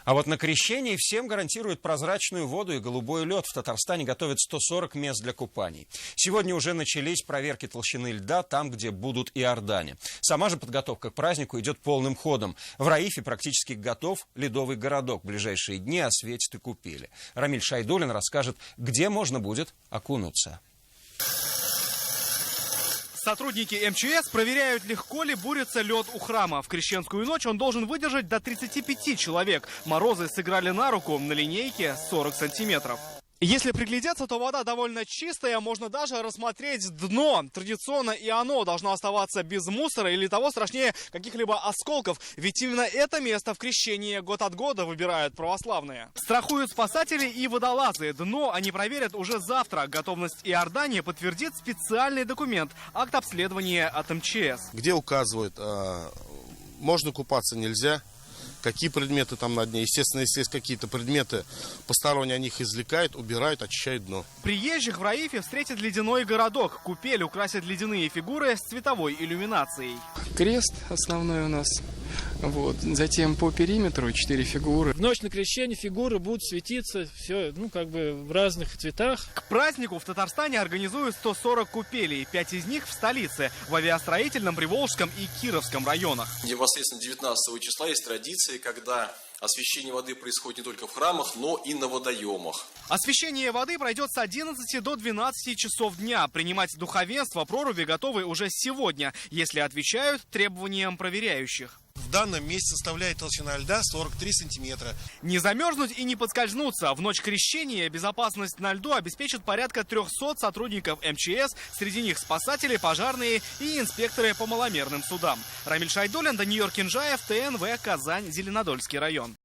А вот на крещении всем гарантируют прозрачную воду и голубой лед. В Татарстане готовят 140 мест для купаний. Сегодня уже начались проверки толщины льда там, где будут иордане. Сама же подготовка к празднику идет полным ходом. В Раифе практически готов ледовый городок. В ближайшие дни осветят и купели. Рамиль Шайдуллин расскажет, где можно будет окунуться. Сотрудники МЧС проверяют, легко ли бурится лед у храма. В крещенскую ночь он должен выдержать до 35 человек. Морозы сыграли на руку, на линейке 40 сантиметров. Если приглядеться, то вода довольно чистая, можно даже рассмотреть дно. Традиционно и оно должно оставаться без мусора или того страшнее каких-либо осколков. Ведь именно это место в крещении год от года выбирают православные. Страхуют спасатели и водолазы. Дно они проверят уже завтра. Готовность Иордании подтвердит специальный документ – акт обследования от МЧС. Где указывают, можно купаться, нельзя. Какие предметы там на дне. Естественно, если есть какие-то предметы, посторонние о них извлекают, убирают, очищают дно. Приезжих в Раифе встретит ледяной городок. Купель украсят ледяные фигуры с цветовой иллюминацией. Крест основной у нас. Вот. Затем по периметру 4 фигуры. В ночь на крещение фигуры будут светиться все, в разных цветах. К празднику в Татарстане организуют 140 купелей. 5 из них в столице, в Авиастроительном, Приволжском и Кировском районах. Непосредственно 19 числа есть традиции, когда освящение воды происходит не только в храмах, но и на водоемах. Освящение воды пройдет с 11 до 12 часов дня. Принимать духовенство проруби готовы уже сегодня, если отвечают требованиям проверяющих. В данном месте составляет толщина льда 43 сантиметра. Не замерзнуть и не подскользнуться. В ночь крещения безопасность на льду обеспечит порядка 300 сотрудников МЧС. Среди них спасатели, пожарные и инспекторы по маломерным судам. Рамиль Шайдуллин, Даниил Кинжаев, ТНВ, Казань, Зеленодольский район.